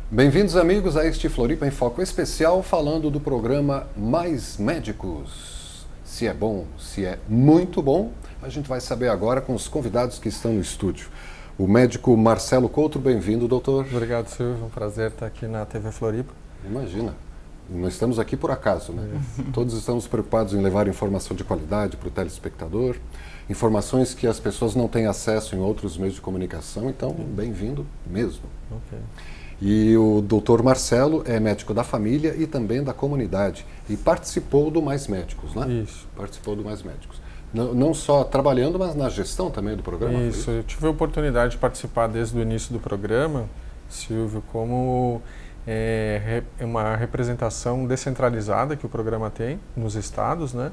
Bem-vindos, amigos, a este Floripa em Foco especial, falando do programa Mais Médicos. Se é bom, se é muito bom, a gente vai saber agora com os convidados que estão no estúdio. O médico Marcelo Coutro, bem-vindo, doutor. Obrigado, Silvio. Um prazer estar aqui na TV Floripa. Imagina, não estamos aqui por acaso, né? Todos estamos preocupados em levar informação de qualidade para o telespectador, informações que as pessoas não têm acesso em outros meios de comunicação, então bem-vindo mesmo. Okay. E o doutor Marcelo é médico da família e também da comunidade e participou do Mais Médicos, né? Isso. Participou do Mais Médicos. Não só trabalhando, mas na gestão também do programa? Isso, eu tive a oportunidade de participar desde o início do programa, Silvio, como uma representação descentralizada que o programa tem nos estados, né?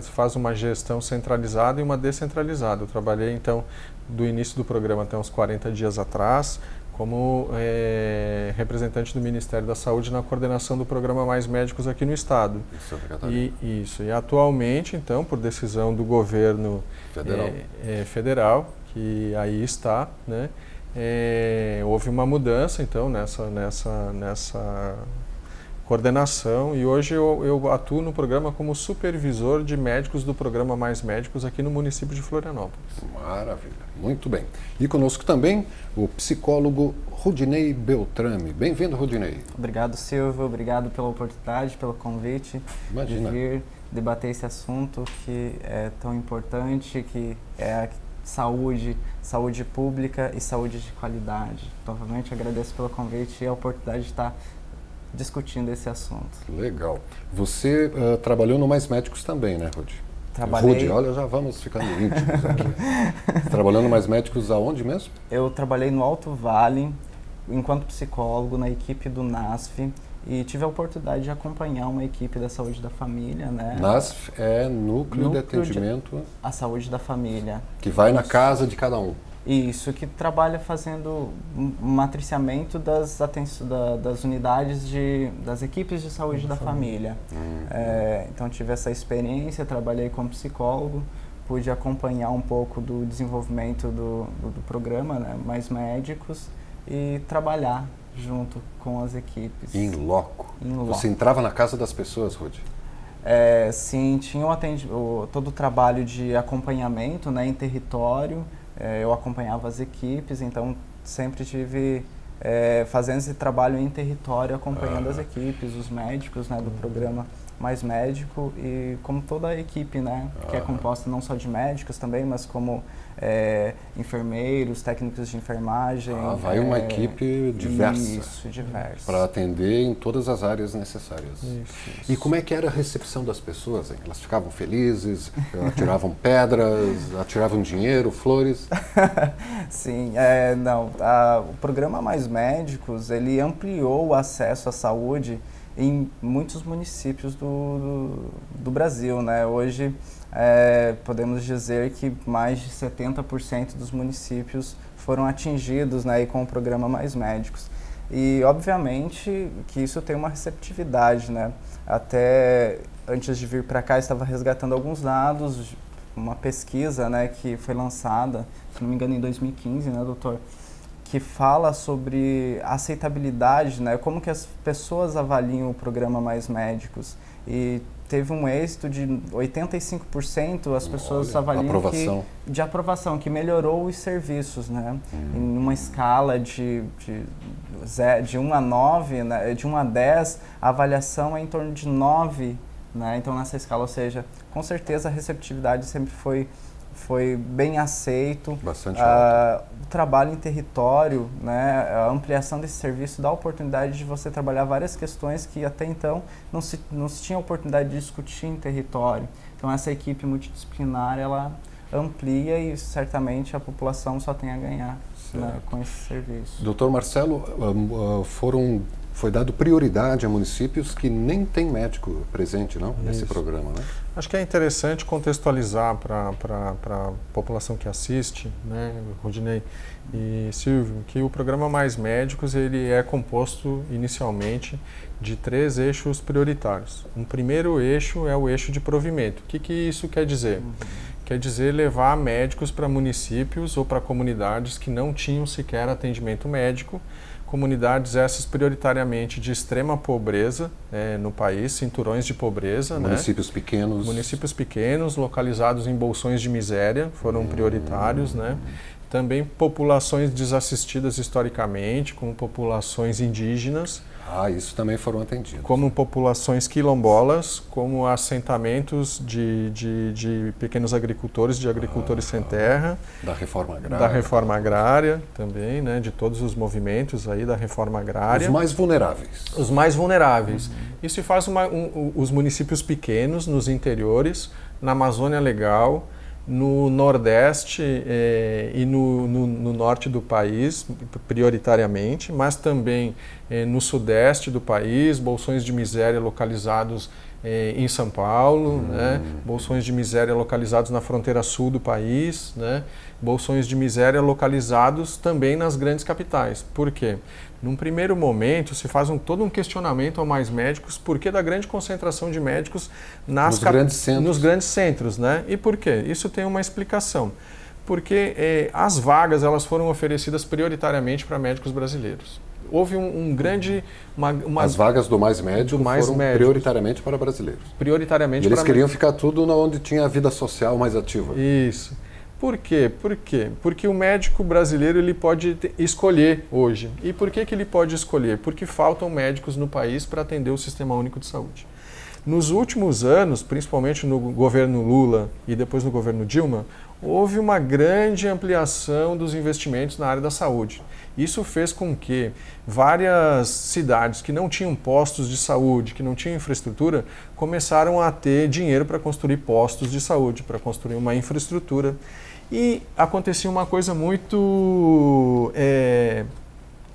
Faz uma gestão centralizada e uma descentralizada. Eu trabalhei, então, do início do programa até uns 40 dias atrás, como representante do Ministério da Saúde na coordenação do programa Mais Médicos aqui no estado. E atualmente, então, por decisão do governo federal, que aí está, né, houve uma mudança, então, nessa coordenação, e hoje eu atuo no programa como supervisor de médicos do programa Mais Médicos aqui no município de Florianópolis. Maravilha, muito bem. E conosco também o psicólogo Rudinei Beltrame. Bem-vindo, Rudinei. Obrigado, Silvio. Obrigado pela oportunidade, pelo convite. Imagina. De vir debater esse assunto que é tão importante, que é a saúde pública e saúde de qualidade. Novamente agradeço pelo convite e a oportunidade de estar discutindo esse assunto. Legal. Você trabalhou no Mais Médicos também, né, Rudy? Trabalhei... Rudy, olha, já vamos ficando íntimos aqui. Trabalhando no Mais Médicos aonde mesmo? Eu trabalhei no Alto Vale, enquanto psicólogo, na equipe do NASF, e tive a oportunidade de acompanhar uma equipe da saúde da família, né? NASF é Núcleo de Atendimento à Saúde da Família. Que vai na casa de cada um. Isso, que trabalha fazendo um matriciamento das unidades das equipes de saúde da família. Então tive essa experiência, trabalhei como psicólogo, pude acompanhar um pouco do desenvolvimento do programa, né, Mais Médicos, e trabalhar junto com as equipes. In loco. Você entrava na casa das pessoas, Rudy? Sim, tinha todo o trabalho de acompanhamento, né, em território. Eu acompanhava as equipes, então sempre tive fazendo esse trabalho em território, acompanhando as equipes, os médicos, né, do programa Mais Médico, e como toda a equipe, né, que é composta não só de médicos também, mas como enfermeiros, técnicos de enfermagem. Vai uma equipe diversa. Isso, diversa. Para atender em todas as áreas necessárias. Isso. E como é que era a recepção das pessoas, hein? Elas ficavam felizes, atiravam pedras, atiravam dinheiro, flores? Sim, o programa Mais Médicos, ele ampliou o acesso à saúde em muitos municípios do Brasil, né? Hoje, podemos dizer que mais de 70% dos municípios foram atingidos, né, com o programa Mais Médicos. E, obviamente, que isso tem uma receptividade, né? Até antes de vir para cá, eu estava resgatando alguns dados, uma pesquisa, né, que foi lançada, se não me engano, em 2015, né, doutor? Que fala sobre aceitabilidade, né? Como que as pessoas avaliam o programa Mais Médicos. E teve um êxito de 85% as pessoas avaliam de aprovação, que melhorou os serviços, né? Em uma escala de 1 a 9, né? De 1 a 10, a avaliação é em torno de 9, né? Então nessa escala, ou seja, com certeza a receptividade sempre foi bem aceito. Bastante alto. O trabalho em território, né, a ampliação desse serviço dá a oportunidade de você trabalhar várias questões que até então não se tinha oportunidade de discutir em território. Então essa equipe multidisciplinar, ela amplia e certamente a população só tem a ganhar, né, com esse serviço. Doutor Marcelo, foi dado prioridade a municípios que nem tem médico presente, não? Nesse programa, né? Acho que é interessante contextualizar para a população que assiste, né, Rodinei e Silvio, que o programa Mais Médicos ele é composto inicialmente de 3 eixos prioritários. Um primeiro eixo é o eixo de provimento. O que isso quer dizer? Quer dizer levar médicos para municípios ou para comunidades que não tinham sequer atendimento médico, comunidades essas prioritariamente de extrema pobreza no país, cinturões de pobreza. Municípios pequenos. Municípios pequenos, localizados em bolsões de miséria, foram prioritários, né? Também populações desassistidas historicamente, como populações indígenas. Isso também foram atendidos. Como populações quilombolas, como assentamentos de pequenos agricultores, de agricultores sem terra. Da reforma agrária. Da reforma agrária também, né? De todos os movimentos aí da reforma agrária. Os mais vulneráveis. Os mais vulneráveis. Isso faz os municípios pequenos, nos interiores, na Amazônia Legal, no Nordeste e no Norte do país, prioritariamente, mas também no Sudeste do país, bolsões de miséria localizados em São Paulo, né? Bolsões de miséria localizados na fronteira sul do país, né? Bolsões de miséria localizados também nas grandes capitais. Por quê? Num primeiro momento, se faz todo um questionamento ao Mais Médicos, por que da grande concentração de médicos nos grandes centros, né? E por quê? Isso tem uma explicação. Porque as vagas elas foram oferecidas prioritariamente para médicos brasileiros. Houve um grande... As vagas do Mais Médico foram prioritariamente para brasileiros. Prioritariamente para eles queriam ficar tudo onde tinha a vida social mais ativa. Isso. Por quê? Por quê? Porque o médico brasileiro ele pode escolher hoje. E por que ele pode escolher? Porque faltam médicos no país para atender o Sistema Único de Saúde. Nos últimos anos, principalmente no governo Lula e depois no governo Dilma, houve uma grande ampliação dos investimentos na área da saúde. Isso fez com que várias cidades que não tinham postos de saúde, que não tinham infraestrutura, começaram a ter dinheiro para construir postos de saúde, para construir uma infraestrutura. E acontecia uma coisa muito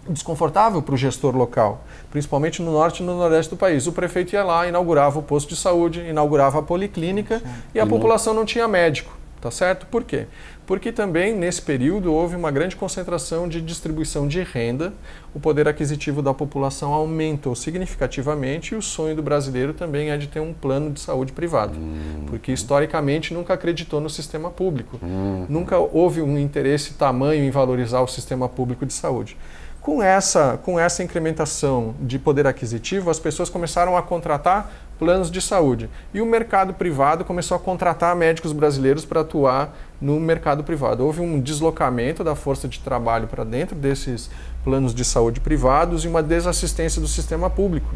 desconfortável para o gestor local, principalmente no norte e no nordeste do país. O prefeito ia lá, inaugurava o posto de saúde, inaugurava a policlínica e a população não tinha médico. Tá certo? Por quê? Porque também, nesse período, houve uma grande concentração de distribuição de renda, o poder aquisitivo da população aumentou significativamente e o sonho do brasileiro também é de ter um plano de saúde privado, porque historicamente nunca acreditou no sistema público, nunca houve um interesse tamanho em valorizar o sistema público de saúde. Com essa incrementação de poder aquisitivo, as pessoas começaram a contratar planos de saúde. E o mercado privado começou a contratar médicos brasileiros para atuar no mercado privado. Houve um deslocamento da força de trabalho para dentro desses planos de saúde privados e uma desassistência do sistema público.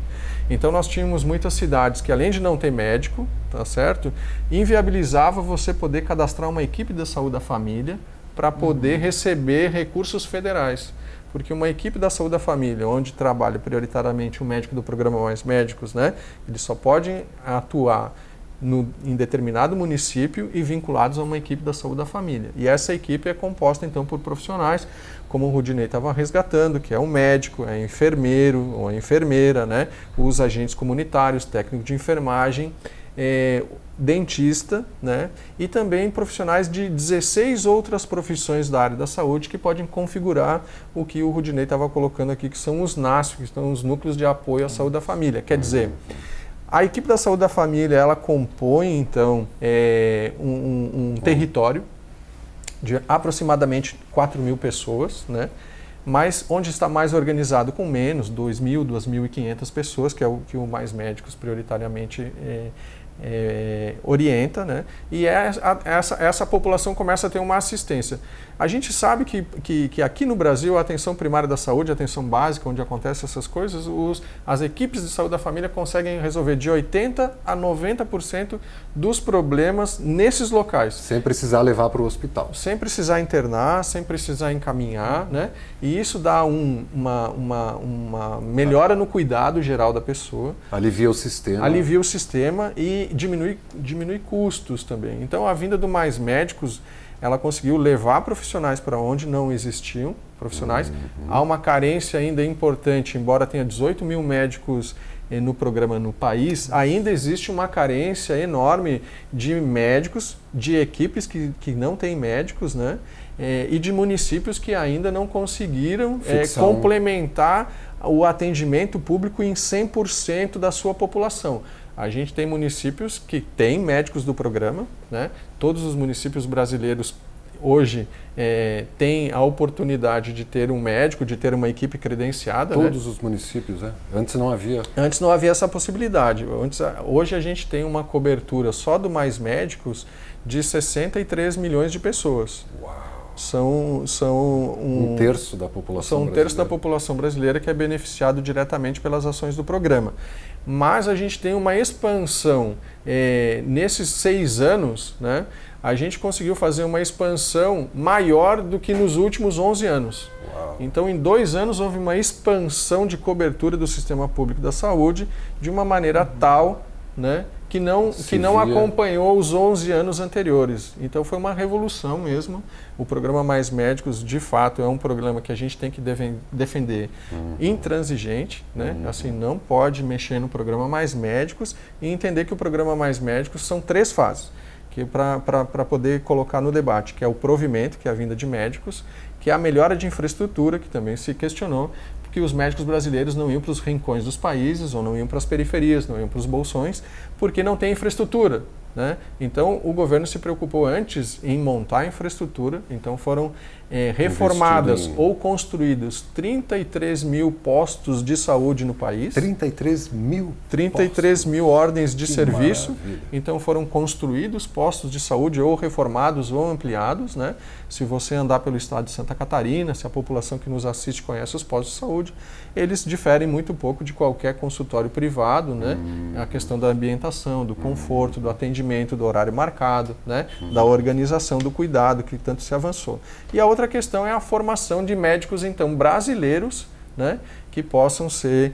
Então nós tínhamos muitas cidades que, além de não ter médico, tá certo, inviabilizava você poder cadastrar uma equipe da saúde da família para poder receber recursos federais. Porque uma equipe da saúde da família, onde trabalha prioritariamente o médico do programa Mais Médicos, né, eles só podem atuar em determinado município e vinculados a uma equipe da saúde da família. E essa equipe é composta, então, por profissionais, como o Rudinei estava resgatando, que é o médico, é enfermeiro ou a enfermeira, né, os agentes comunitários, técnico de enfermagem, dentista, né? E também profissionais de 16 outras profissões da área da saúde que podem configurar o que o Rudinei estava colocando aqui, que são os NASF, que são os núcleos de apoio à saúde da família. Quer dizer, a equipe da saúde da família, ela compõe, então, um território de aproximadamente 4.000 pessoas, né? Mas onde está mais organizado com menos, 2.000, 2.500 pessoas, que é o que o Mais Médicos prioritariamente orienta, né? E essa população começa a ter uma assistência. A gente sabe que aqui no Brasil a atenção primária da saúde, a atenção básica, onde acontecem essas coisas, as equipes de saúde da família conseguem resolver de 80% a 90% dos problemas nesses locais. Sem precisar levar para o hospital. Sem precisar internar, sem precisar encaminhar, né? E isso dá uma melhora no cuidado geral da pessoa. Alivia o sistema. Alivia o sistema e diminui custos também. Então a vinda do Mais Médicos, ela conseguiu levar profissionais para onde não existiam profissionais. Há uma carência ainda importante, embora tenha 18.000 médicos no programa no país, ainda existe uma carência enorme de médicos, de equipes que não têm médicos, né? E de municípios que ainda não conseguiram complementar o atendimento público em 100% da sua população. A gente tem municípios que têm médicos do programa, né? Todos os municípios brasileiros hoje tem a oportunidade de ter um médico, de ter uma equipe credenciada. Todos os municípios, né? Antes não havia. Antes não havia essa possibilidade. Hoje a gente tem uma cobertura só do Mais Médicos de 63 milhões de pessoas. Uau! São um terço da população brasileira. Terço da população brasileira que é beneficiado diretamente pelas ações do programa. Mas a gente tem uma expansão nesses 6 anos, né? A gente conseguiu fazer uma expansão maior do que nos últimos 11 anos. Uau. Então, em 2 anos, houve uma expansão de cobertura do sistema público da saúde de uma maneira tal, né, que não acompanhou os 11 anos anteriores. Então, foi uma revolução mesmo. O programa Mais Médicos, de fato, é um programa que a gente tem que defender intransigente, né? Assim, não pode mexer no programa Mais Médicos e entender que o programa Mais Médicos são 3 fases. Que para poder colocar no debate, que é o provimento, que é a vinda de médicos, que é a melhora de infraestrutura, que também se questionou, porque os médicos brasileiros não iam para os rincões dos países, ou não iam para as periferias, não iam para os bolsões, porque não tem infraestrutura, né? Então, o governo se preocupou antes em montar a infraestrutura, então foram reformadas ou construídos 33 mil postos de saúde no país. 33 mil? 33 mil ordens de serviço. Maravilha. Então foram construídos postos de saúde ou reformados ou ampliados, né? Se você andar pelo estado de Santa Catarina, se a população que nos assiste conhece os postos de saúde, eles diferem muito pouco de qualquer consultório privado, né? A questão da ambientação, do conforto, do atendimento, do horário marcado, né? Da organização, do cuidado que tanto se avançou. E a outra questão é a formação de médicos, então, brasileiros, né? Que possam ser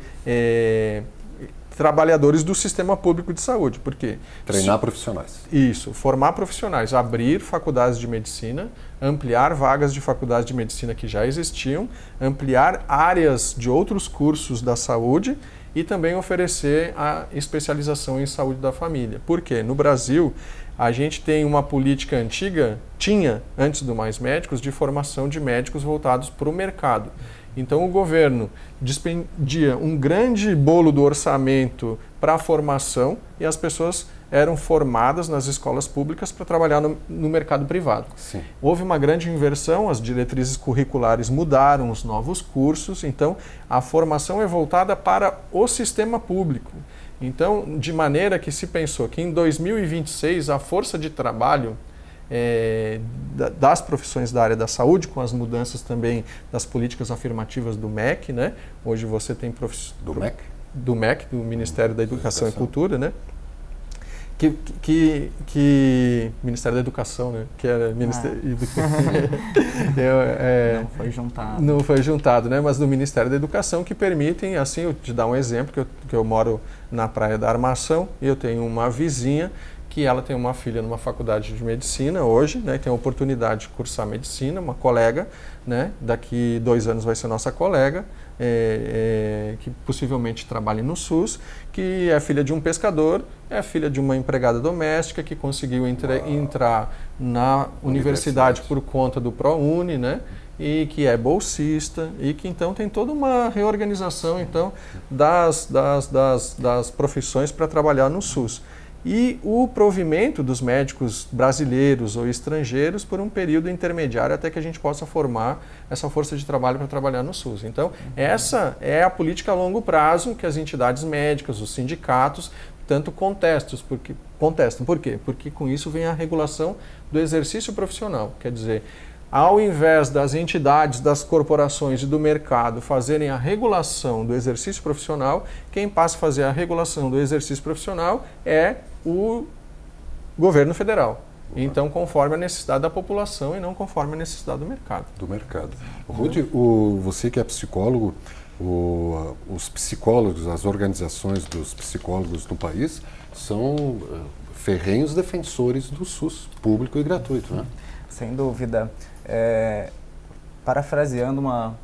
trabalhadores do sistema público de saúde. Por quê? Treinar profissionais. Isso, formar profissionais, abrir faculdades de medicina, ampliar vagas de faculdades de medicina que já existiam, ampliar áreas de outros cursos da saúde e também oferecer a especialização em saúde da família. Por quê? No Brasil, a gente tem uma política antiga, antes do Mais Médicos, de formação de médicos voltados para o mercado. Então, o governo dispendia um grande bolo do orçamento para a formação e as pessoas eram formadas nas escolas públicas para trabalhar no mercado privado. Sim. Houve uma grande inversão, as diretrizes curriculares mudaram, os novos cursos, então a formação é voltada para o sistema público. Então, de maneira que se pensou que em 2026 a força de trabalho das profissões da área da saúde, com as mudanças também das políticas afirmativas do MEC, né? Hoje você tem Do MEC? Do MEC, do Ministério da Educação e Cultura, né? Ministério da Educação, né? Que era Ministério não foi juntado. Não foi juntado, né? Mas do Ministério da Educação, que permitem, assim, eu te dar um exemplo, que eu moro na Praia da Armação e eu tenho uma vizinha que ela tem uma filha numa faculdade de medicina hoje, né, tem a oportunidade de cursar medicina, uma colega, né, daqui 2 anos vai ser nossa colega, que possivelmente trabalha no SUS, que é filha de um pescador, é filha de uma empregada doméstica que conseguiu entrar na universidade por conta do ProUni, né, e que é bolsista e que então tem toda uma reorganização então das profissões para trabalhar no SUS. E o provimento dos médicos brasileiros ou estrangeiros por um período intermediário até que a gente possa formar essa força de trabalho para trabalhar no SUS. Então, essa é a política a longo prazo que as entidades médicas, os sindicatos, tanto contestam. Por quê? Porque com isso vem a regulação do exercício profissional. Quer dizer, ao invés das entidades, das corporações e do mercado fazerem a regulação do exercício profissional, quem passa a fazer a regulação do exercício profissional é o governo federal. Então, conforme a necessidade da população e não conforme a necessidade do mercado. Rudy, você que é psicólogo, os psicólogos, as organizações dos psicólogos no país são ferrenhos defensores do SUS, público e gratuito, né? Sem dúvida. Parafraseando uma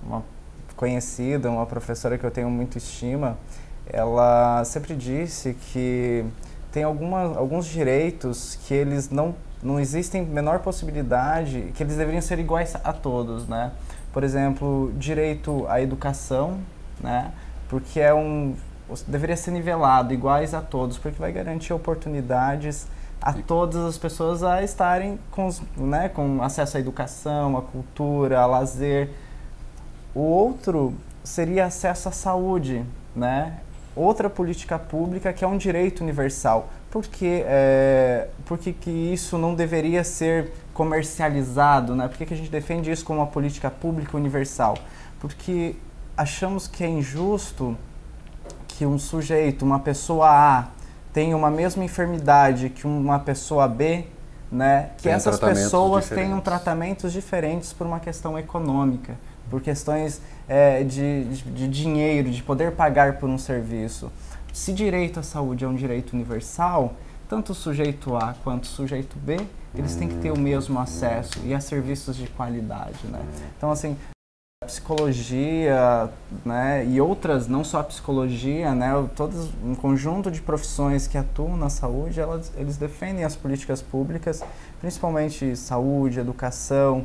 conhecida, uma professora que eu tenho muito estima, ela sempre disse que tem alguns direitos que eles não existem menor possibilidade, que eles deveriam ser iguais a todos, né? Por exemplo, direito à educação, né? Porque deveria ser nivelado, iguais a todos, porque vai garantir oportunidades a todas as pessoas a estarem com acesso à educação, à cultura, a lazer. O outro seria acesso à saúde, né? Outra política pública que é um direito universal. Por que isso não deveria ser comercializado, né? Por que a gente defende isso como uma política pública universal? Porque achamos que é injusto que um sujeito, uma pessoa A, tenha uma mesma enfermidade que uma pessoa B, né? Que essas pessoas tenham tratamentos diferentes por uma questão econômica, por questões de dinheiro, de poder pagar por um serviço. Se direito à saúde é um direito universal, tanto o sujeito A quanto o sujeito B, eles têm que ter o mesmo acesso e a serviços de qualidade, né? Então, assim, a psicologia, né, e outras, não só a psicologia, né, todos um conjunto de profissões que atuam na saúde, eles defendem as políticas públicas, principalmente saúde, educação.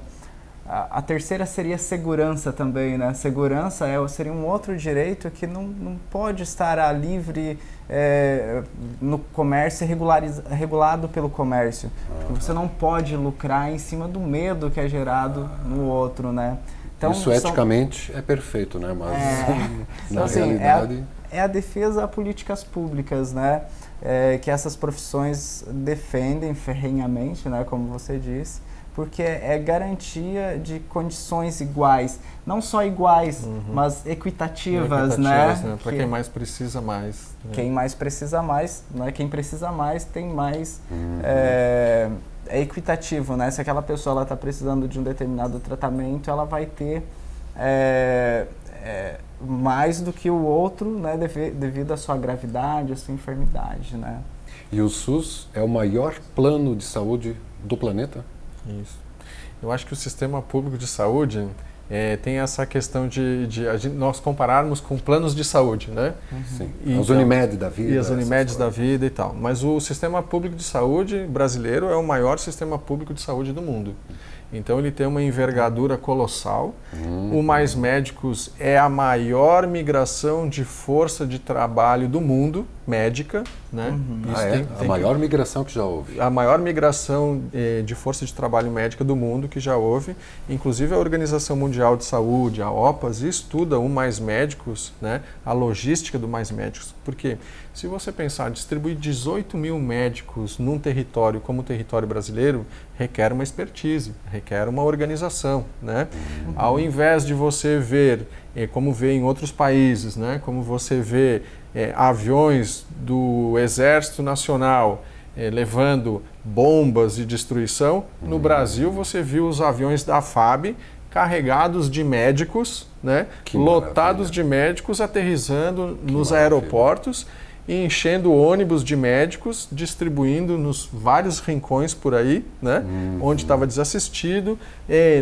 A terceira seria segurança também, né? Segurança seria um outro direito que não pode estar livre no comércio, regulado pelo comércio. Você não pode lucrar em cima do medo que é gerado no outro, né? Então, isso eticamente é perfeito, né? Mas na realidade... É a defesa a políticas públicas, né? Que essas profissões defendem ferrenhamente, né? Como você disse. Porque é garantia de condições iguais, não só iguais, mas equitativas, né? Para quem mais precisa mais. Né? Quem mais precisa mais, né? Quem precisa mais tem mais. É equitativo, né? Se aquela pessoa está precisando de um determinado tratamento, ela vai ter mais do que o outro, né? Devido à sua gravidade, à sua enfermidade, né? E o SUS é o maior plano de saúde do planeta? Isso. Eu acho que o sistema público de saúde tem essa questão de nós compararmos com planos de saúde, né? Sim. Então, as Unimed da vida. E as Unimed da vida e tal. Mas o sistema público de saúde brasileiro é o maior sistema público de saúde do mundo. Então ele tem uma envergadura colossal. O Mais Médicos é a maior migração de força de trabalho do mundo, médica, né? A maior migração que já houve. A maior migração de força de trabalho médica do mundo que já houve. Inclusive a Organização Mundial de Saúde, a OPAS, estuda o Mais Médicos, né? A logística do Mais Médicos. Por quê? Se você pensar, distribuir 18 mil médicos num território como o território brasileiro, requer uma expertise, requer uma organização, né? Ao invés de você ver, como vê em outros países, né? Como você vê aviões do Exército Nacional levando bombas de destruição, no Brasil você viu os aviões da FAB carregados de médicos, né? Lotados de médicos, aterrissando nos aeroportos, enchendo ônibus de médicos, distribuindo nos vários rincões por aí, né? Onde estava desassistido,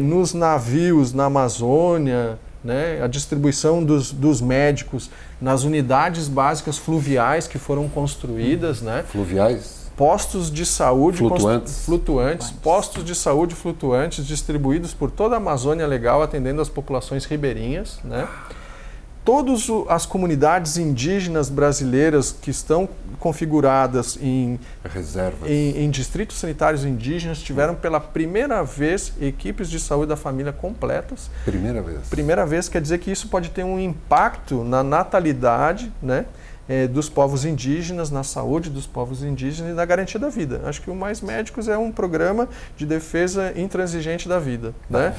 nos navios na Amazônia, né? A distribuição dos médicos nas unidades básicas fluviais que foram construídas, né? Fluviais? Postos de saúde flutuantes, postos de saúde flutuantes distribuídos por toda a Amazônia Legal, atendendo as populações ribeirinhas, né? Todas as comunidades indígenas brasileiras que estão configuradas em reservas, em distritos sanitários indígenas, tiveram pela primeira vez equipes de saúde da família completas. Primeira vez. Primeira vez, quer dizer que isso pode ter um impacto na natalidade, né? Dos povos indígenas, na saúde dos povos indígenas e na garantia da vida. Acho que o Mais Médicos é um programa de defesa intransigente da vida, né?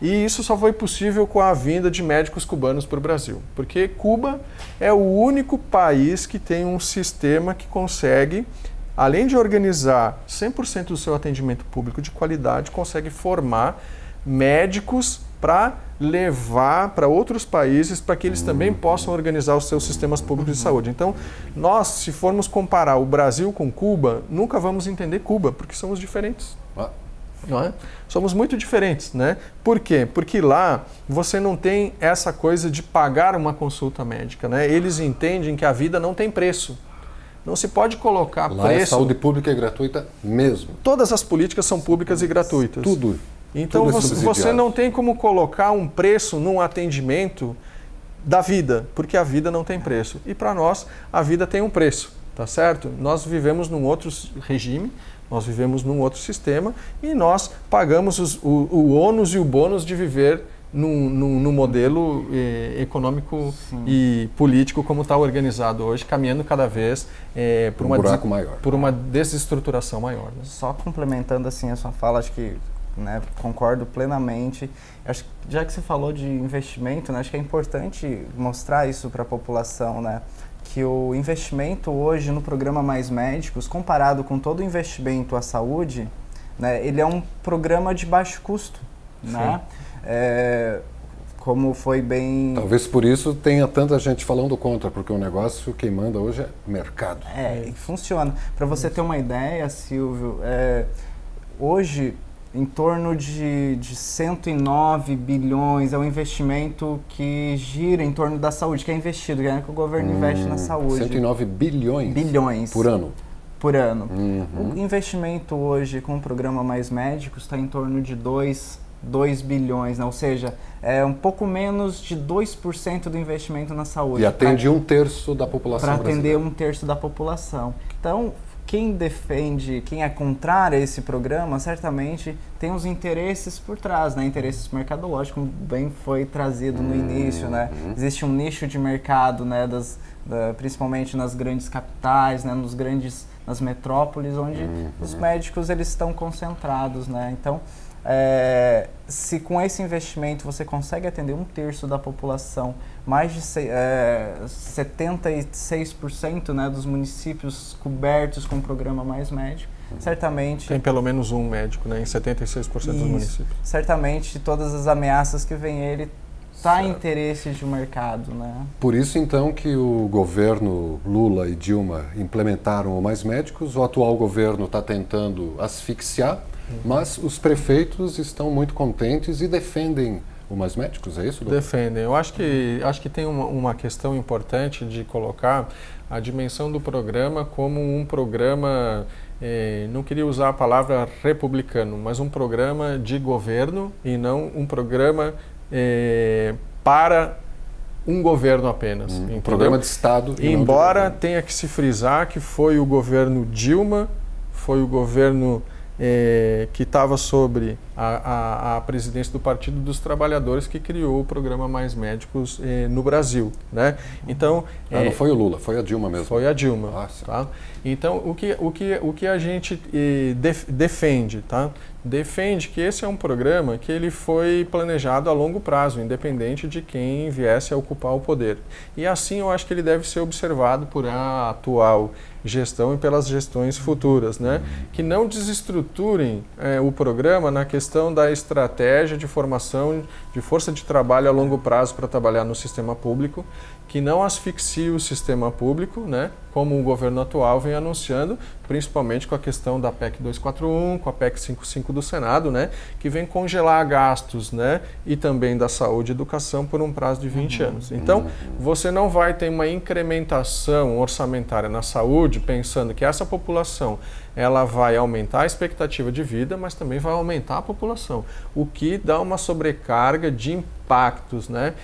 E isso só foi possível com a vinda de médicos cubanos para o Brasil, porque Cuba é o único país que tem um sistema que consegue, além de organizar 100% do seu atendimento público de qualidade, consegue formar médicos para levar para outros países para que eles também possam organizar os seus sistemas públicos de saúde. Então, nós, se formos comparar o Brasil com Cuba, nunca vamos entender Cuba, porque somos diferentes. Não é? Somos muito diferentes, né? Por quê? Porque lá você não tem essa coisa de pagar uma consulta médica, né? Eles entendem que a vida não tem preço. Não se pode colocar lá preço... a saúde pública é gratuita mesmo. Todas as políticas são públicas e gratuitas. Tudo. Então você não tem como colocar um preço num atendimento da vida, porque a vida não tem preço. E para nós, a vida tem um preço, tá certo? Nós vivemos num outro regime, Nós vivemos num outro sistema e nós pagamos o ônus e o bônus de viver num modelo econômico e político como está organizado hoje, caminhando cada vez por uma desestruturação maior. Né? Só complementando assim a sua fala, acho que concordo plenamente. Acho que, já que você falou de investimento, né, acho que é importante mostrar isso para a população, né, que o investimento hoje no programa Mais Médicos, comparado com todo o investimento à saúde, né, ele é um programa de baixo custo, né? Como foi bem... Talvez por isso tenha tanta gente falando contra, porque o negócio quem manda hoje é mercado. Funciona. Para você ter uma ideia, Silvio, hoje em torno de 109 bilhões é um investimento que gira em torno da saúde, que é investido, que o governo investe na saúde. 109 bilhões? Bilhões. Por ano? Por ano. O investimento hoje com o programa Mais Médicos está em torno de 2 bilhões, né? Ou seja, é um pouco menos de 2% do investimento na saúde. E atende 1/3 da população brasileira. Para atender 1/3 da população. Então, quem defende, quem é contrário a esse programa, certamente tem os interesses por trás, né? Interesses mercadológicos, como bem foi trazido no início, né? Existe um nicho de mercado, né? Principalmente nas grandes capitais, né? Nas metrópoles, onde os médicos eles estão concentrados, né? Então, se com esse investimento você consegue atender 1/3 da população, mais de 76%, né, dos municípios cobertos com o programa Mais Médico, certamente... Tem pelo menos um médico, né, em 76% dos municípios. Certamente todas as ameaças que vem ele está em interesse de mercado, né? Por isso, então, que o governo Lula e Dilma implementaram o Mais Médicos, o atual governo está tentando asfixiar, mas os prefeitos estão muito contentes e defendem o Mais Médicos, é isso, doutor? Defendem. Eu acho que tem uma questão importante de colocar a dimensão do programa como um programa, não queria usar a palavra republicano, mas um programa de governo e não um programa para um governo apenas. Um programa de Estado. Embora tenha que se frisar que foi o governo Dilma, foi o governo que estava sobre a presidência do Partido dos Trabalhadores que criou o programa Mais Médicos no Brasil, né? Então não foi o Lula, foi a Dilma mesmo. Foi a Dilma, tá? Então o que a gente defende, tá? Defende que esse é um programa que ele foi planejado a longo prazo, independente de quem viesse a ocupar o poder. E assim eu acho que ele deve ser observado por a atual gestão e pelas gestões futuras, né? Que não desestruturem o programa na questão da estratégia de formação de força de trabalho a longo prazo para trabalhar no sistema público, que não asfixie o sistema público, né? Como o governo atual vem anunciando, principalmente com a questão da PEC 241, com a PEC 55 do Senado, né? Que vem congelar gastos, né? E também da saúde e educação por um prazo de 20 anos. Então, você não vai ter uma incrementação orçamentária na saúde pensando que essa população ela vai aumentar a expectativa de vida, mas também vai aumentar a população, o que dá uma sobrecarga de impactos, né,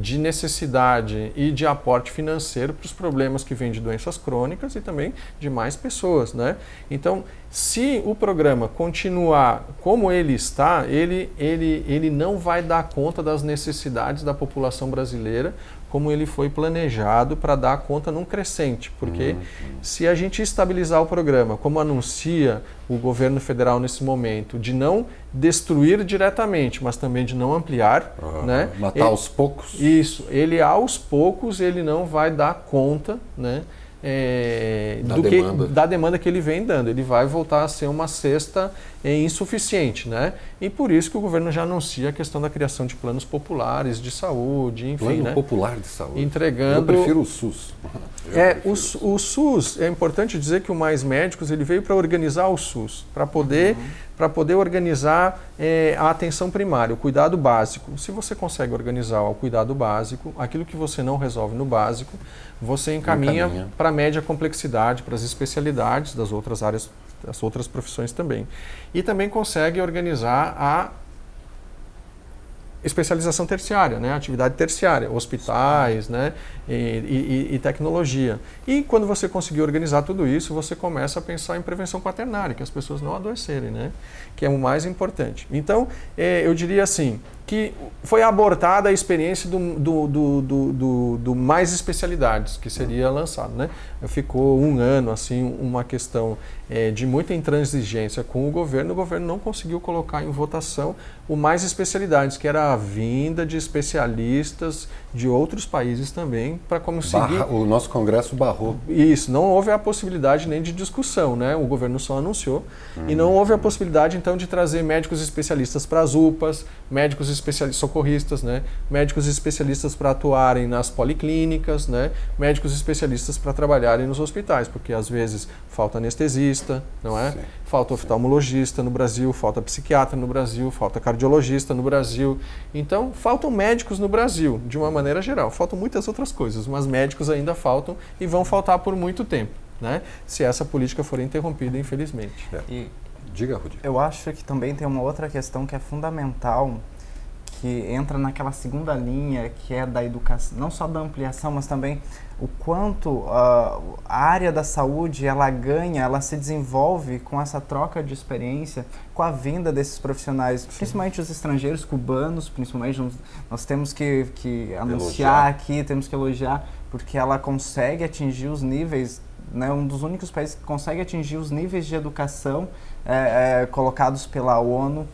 de necessidade e de aporte financeiro para os problemas que vêm de doenças crônicas e também de mais pessoas, né? Então, se o programa continuar como ele está, ele não vai dar conta das necessidades da população brasileira como ele foi planejado para dar conta num crescente, porque se a gente estabilizar o programa, como anuncia o governo federal nesse momento, de não destruir diretamente, mas também de não ampliar, né? Matar aos poucos. Isso, ele aos poucos ele não vai dar conta, né? Da demanda que ele vem dando. Ele vai voltar a ser uma cesta insuficiente, né? E por isso que o governo já anuncia a questão da criação de planos populares de saúde, enfim, Plano né? popular de saúde. Entregando... Eu prefiro o SUS. O SUS, é importante dizer que o Mais Médicos ele veio para organizar o SUS, para poder organizar a atenção primária, o cuidado básico. Se você consegue organizar o cuidado básico, aquilo que você não resolve no básico, você encaminha para a média complexidade, para as especialidades das outras áreas, das outras profissões também. E também consegue organizar especialização terciária, né? Atividade terciária, hospitais, né? E tecnologia. E quando você conseguir organizar tudo isso, você começa a pensar em prevenção quaternária, que as pessoas não adoecerem, né? Que é o mais importante. Então, eu diria assim, que foi abortada a experiência do mais especialidades, que seria lançado, né? Ficou um ano, assim, uma questão de muita intransigência com o governo não conseguiu colocar em votação o mais especialidades, que era a vinda de especialistas de outros países também, para conseguir... O nosso Congresso barrou. Isso, não houve a possibilidade nem de discussão, né? O governo só anunciou, e não houve a possibilidade, então, de trazer médicos especialistas para as UPAs, médicos especialistas, socorristas, né? Médicos especialistas para atuarem nas policlínicas, né? Médicos especialistas para trabalharem nos hospitais, porque às vezes falta anestesista, não é? Sim. Falta oftalmologista no Brasil, falta psiquiatra no Brasil, falta cardiologista no Brasil. Então, faltam médicos no Brasil, de uma maneira geral. Faltam muitas outras coisas, mas médicos ainda faltam e vão faltar por muito tempo, né? Se essa política for interrompida, infelizmente. Diga, Rudi. Eu acho que também tem uma outra questão que é fundamental, que entra naquela segunda linha, que é da educação, não só da ampliação, mas também o quanto a área da saúde ela ganha, ela se desenvolve com essa troca de experiência, com a vinda desses profissionais, principalmente os estrangeiros cubanos, principalmente nós temos que anunciar aqui, temos que elogiar, porque ela consegue atingir os níveis, né, um dos únicos países que consegue atingir os níveis de educação colocados pela ONU,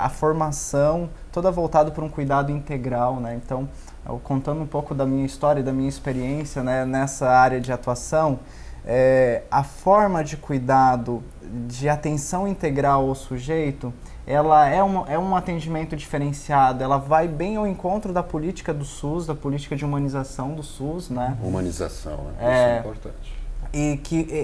a formação toda voltada para um cuidado integral, né? Então, contando um pouco da minha história e da minha experiência, né, nessa área de atuação, a forma de cuidado, de atenção integral ao sujeito, ela é um atendimento diferenciado, ela vai bem ao encontro da política do SUS, da política de humanização do SUS, né? Humanização, né? Isso é importante. E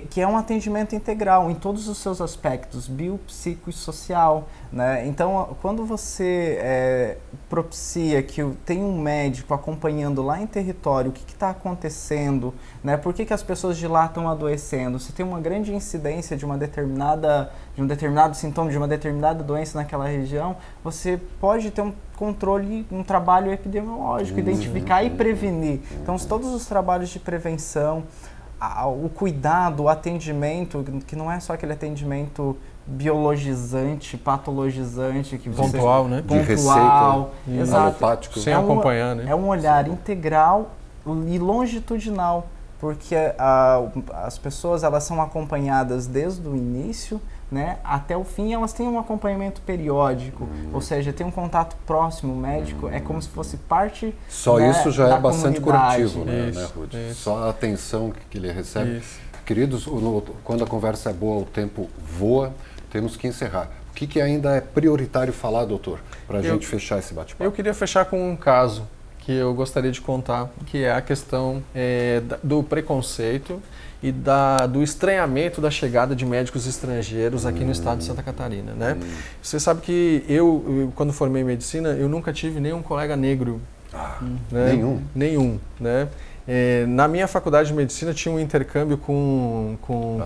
que é um atendimento integral em todos os seus aspectos, bio, psico e social, né? Então, quando você propicia que tem um médico acompanhando lá em território o que está acontecendo, né? Por que as pessoas de lá estão adoecendo, se tem uma grande incidência de um determinado sintoma, de uma determinada doença naquela região, você pode ter um controle, um trabalho epidemiológico, identificar e prevenir. Então, todos os trabalhos de prevenção, o cuidado, o atendimento, que não é só aquele atendimento biologizante, patologizante, que você... Pontual, né? De receita, exato. Alopático. Sem acompanhar, né? É um olhar integral e longitudinal, porque as pessoas elas são acompanhadas desde o início, né, até o fim. Elas têm um acompanhamento periódico, ou seja, tem um contato próximo médico, é como se fosse parte só né, isso já é bastante curativo, né, Rudi? Só a atenção que ele recebe. Isso. Queridos, quando a conversa é boa, o tempo voa, temos que encerrar. O que ainda é prioritário falar, doutor, para a gente fechar esse bate-papo? Eu queria fechar com um caso que eu gostaria de contar, que é a questão do preconceito e do estranhamento da chegada de médicos estrangeiros aqui no estado de Santa Catarina, né? Você sabe que eu, quando formei medicina, eu nunca tive nenhum colega negro. Né? Nenhum, né? Na minha faculdade de medicina tinha um intercâmbio com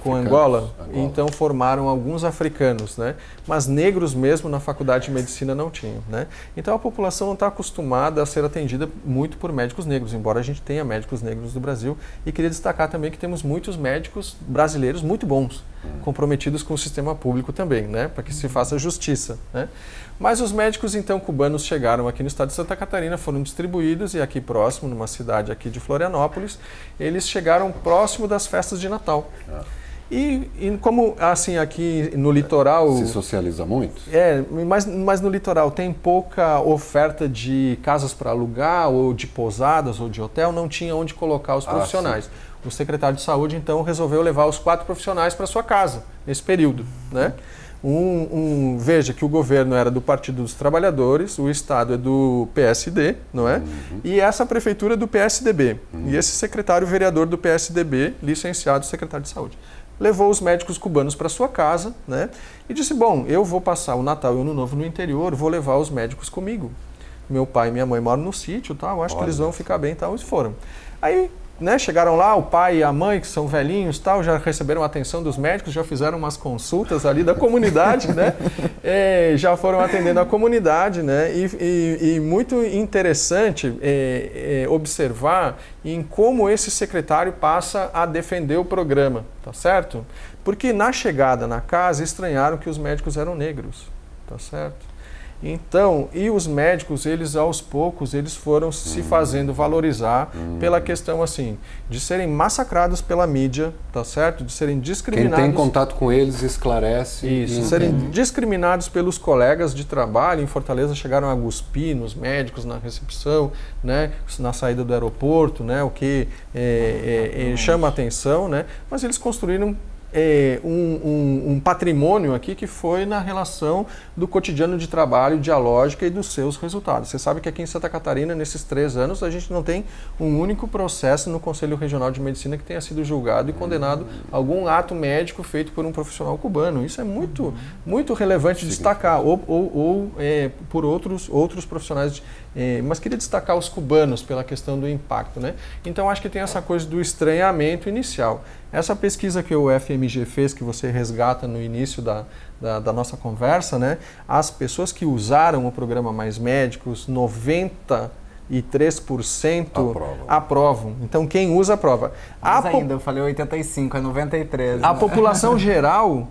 Angola, então formaram alguns africanos, né? Mas negros mesmo na faculdade de medicina não tinham, né? Então a população não está acostumada a ser atendida muito por médicos negros, embora a gente tenha médicos negros do Brasil, e queria destacar também que temos muitos médicos brasileiros muito bons, comprometidos com o sistema público também, né? Para que se faça justiça, né? Mas os médicos então cubanos chegaram aqui no estado de Santa Catarina, foram distribuídos e aqui próximo, numa cidade aqui de Florianópolis, eles chegaram próximo das festas de Natal. E como assim aqui no litoral... Se socializa muito? Mas no litoral tem pouca oferta de casas para alugar, ou de pousadas, ou de hotel, não tinha onde colocar os profissionais. O secretário de saúde então resolveu levar os 4 profissionais para sua casa, nesse período, né? Veja que o governo era do Partido dos Trabalhadores, o estado é do PSD, não é? E essa prefeitura é do PSDB. E esse secretário vereador do PSDB, licenciado secretário de saúde, levou os médicos cubanos para sua casa, né? E disse, bom, eu vou passar o Natal e o Ano Novo no interior, vou levar os médicos comigo. Meu pai e minha mãe moram no sítio, tal, acho que eles vão ficar bem, tal, e foram. Aí né, chegaram lá, o pai e a mãe, que são velhinhos, tal, já receberam a atenção dos médicos, já fizeram umas consultas ali da comunidade, né? Já foram atendendo a comunidade, né? E muito interessante observar em como esse secretário passa a defender o programa, tá certo? Porque na chegada na casa estranharam que os médicos eram negros, tá certo? Então, e os médicos, eles aos poucos, eles foram se fazendo valorizar pela questão assim, de serem massacrados pela mídia, tá certo? De serem discriminados. Quem tem contato com eles esclarece. Isso, serem discriminados pelos colegas de trabalho. Em Fortaleza chegaram a cuspir nos médicos na recepção, né? Na saída do aeroporto, né? O que chama a atenção, né? Mas eles construíram um patrimônio aqui que foi na relação do cotidiano de trabalho, dialógica e dos seus resultados. Você sabe que aqui em Santa Catarina, nesses 3 anos, a gente não tem um único processo no Conselho Regional de Medicina que tenha sido julgado e condenado algum ato médico feito por um profissional cubano. Isso é muito, muito relevante destacar, ou por outros profissionais. Mas queria destacar os cubanos pela questão do impacto, né? Então acho que tem essa coisa do estranhamento inicial. Essa pesquisa que o FMG fez, que você resgata no início da nossa conversa, né? As pessoas que usaram o programa Mais Médicos, 93% aprovam. Então quem usa aprova. Mas ainda, eu falei 85, é 93. A população geral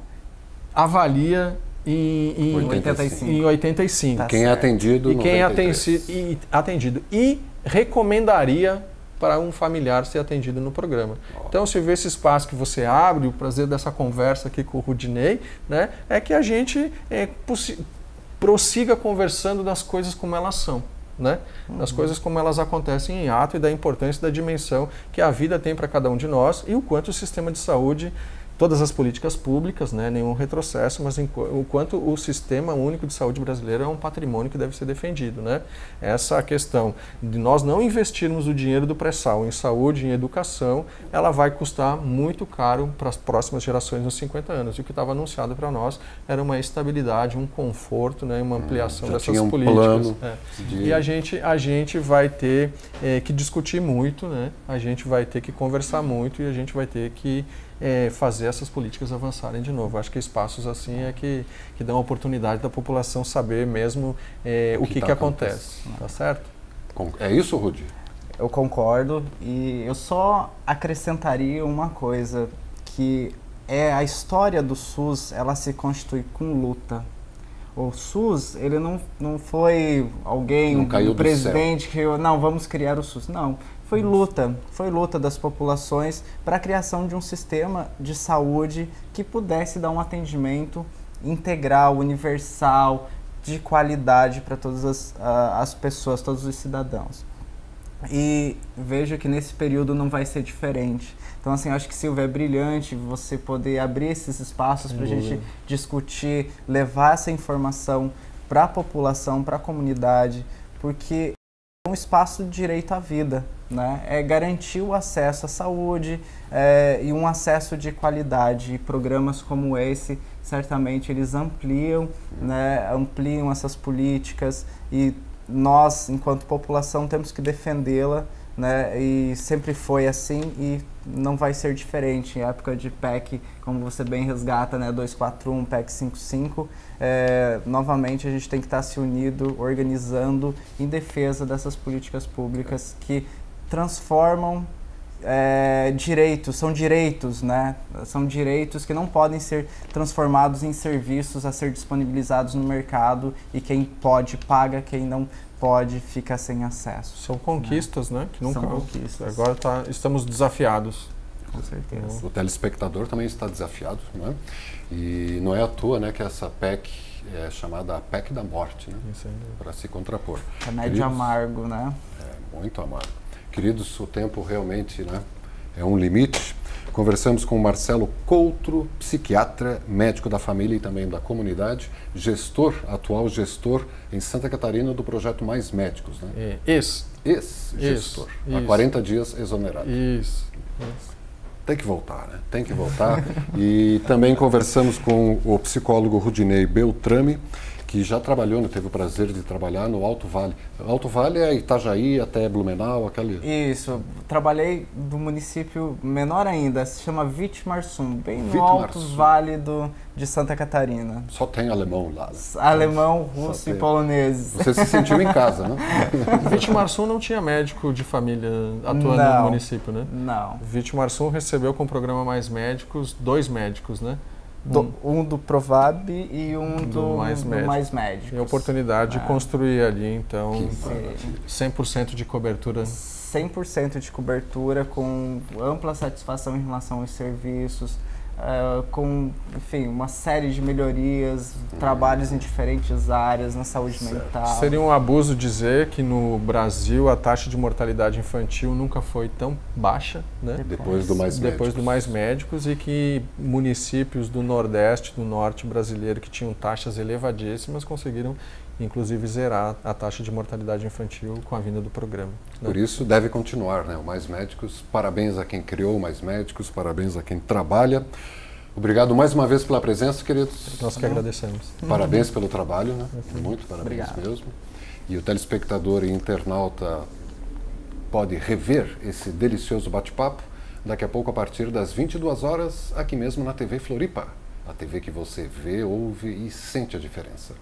avalia em 85. Tá, quem é atendido, e quem é atendido e recomendaria para um familiar ser atendido no programa. Então, se vê esse espaço que você abre, o prazer dessa conversa aqui com o Rudinei, né, é que a gente prossiga conversando das coisas como elas são, né? Das coisas como elas acontecem em ato e da importância da dimensão que a vida tem para cada um de nós e o quanto o sistema de saúde, todas as políticas públicas, né, nenhum retrocesso, mas o quanto o Sistema Único de Saúde brasileiro é um patrimônio que deve ser defendido, né? Essa questão de nós não investirmos o dinheiro do pré-sal em saúde, em educação, ela vai custar muito caro para as próximas gerações nos 50 anos. E o que estava anunciado para nós era uma estabilidade, um conforto, né, uma ampliação dessas políticas. E a gente vai ter que discutir muito, né? A gente vai ter que conversar muito e a gente vai ter que fazer essas políticas avançarem de novo. Acho que espaços assim que dão a oportunidade da população saber mesmo o que acontece. Tá certo? É isso, Rudi? Eu concordo e eu só acrescentaria uma coisa, que a história do SUS, ela se constitui com luta. O SUS, ele não foi alguém, um presidente que não, vamos criar o SUS. Não. Foi luta das populações para a criação de um sistema de saúde que pudesse dar um atendimento integral, universal, de qualidade para todas as pessoas, todos os cidadãos. E vejo que nesse período não vai ser diferente. Então, assim, eu acho que, Silvia, é brilhante você poder abrir esses espaços para a gente discutir, levar essa informação para a população, para a comunidade, porque é um espaço de direito à vida, né? É garantir o acesso à saúde e um acesso de qualidade. E programas como esse, certamente, eles ampliam, né? Ampliam essas políticas e nós, enquanto população, temos que defendê-la, né? E sempre foi assim e não vai ser diferente. Em época de PEC, como você bem resgata, né? 241, PEC 55, novamente a gente tem que estar se unido, organizando em defesa dessas políticas públicas que transformam direitos, são direitos, né? São direitos que não podem ser transformados em serviços a ser disponibilizados no mercado e quem pode paga, quem não pode fica sem acesso. São conquistas, né? Que nunca. São conquistas. Agora estamos desafiados. Com certeza. O telespectador também está desafiado, não é? E não é à toa, né, que essa PEC é chamada a PEC da morte, né? Para se contrapor. Remédio amargo, né? Muito amargo. Queridos, o tempo realmente, né, é um limite. Conversamos com o Marcelo Coutro, psiquiatra, médico da família e também da comunidade, atual gestor em Santa Catarina do projeto Mais Médicos, né? Ex-gestor. Há 40 dias exonerado. Isso. Tem que voltar, né? Tem que voltar. E também conversamos com o psicólogo Rudinei Beltrame, que já trabalhou, né, teve o prazer de trabalhar no Alto Vale. Alto Vale é Itajaí até Blumenau, aquele... Isso, trabalhei do município menor ainda, se chama Vitimarsum, bem no Alto Vale de Santa Catarina. Só tem alemão lá, né? Alemão, russo e polonês. Você se sentiu em casa, né? Vitimarsum não tinha médico de família atuando no município, né? Não. Vitimarsum recebeu com o programa Mais Médicos 2 médicos, né? Um do Provab e um do Mais Médicos. E a oportunidade de construir ali, então, 100% de cobertura. 100% de cobertura, com ampla satisfação em relação aos serviços, com, enfim, uma série de melhorias, trabalhos em diferentes áreas na saúde mental. Seria um abuso dizer que no Brasil a taxa de mortalidade infantil nunca foi tão baixa, né? Depois do Mais Médicos, e que municípios do Nordeste, do Norte brasileiro que tinham taxas elevadíssimas conseguiram inclusive zerar a taxa de mortalidade infantil com a vinda do programa. Né? Por isso deve continuar, né? O Mais Médicos. Parabéns a quem criou o Mais Médicos, parabéns a quem trabalha. Obrigado mais uma vez pela presença, queridos. Nós que agradecemos. Parabéns pelo trabalho, né? Muito parabéns. Obrigado. Mesmo. E o telespectador e internauta pode rever esse delicioso bate-papo daqui a pouco a partir das 22 horas, aqui mesmo na TV Floripa. A TV que você vê, ouve e sente a diferença.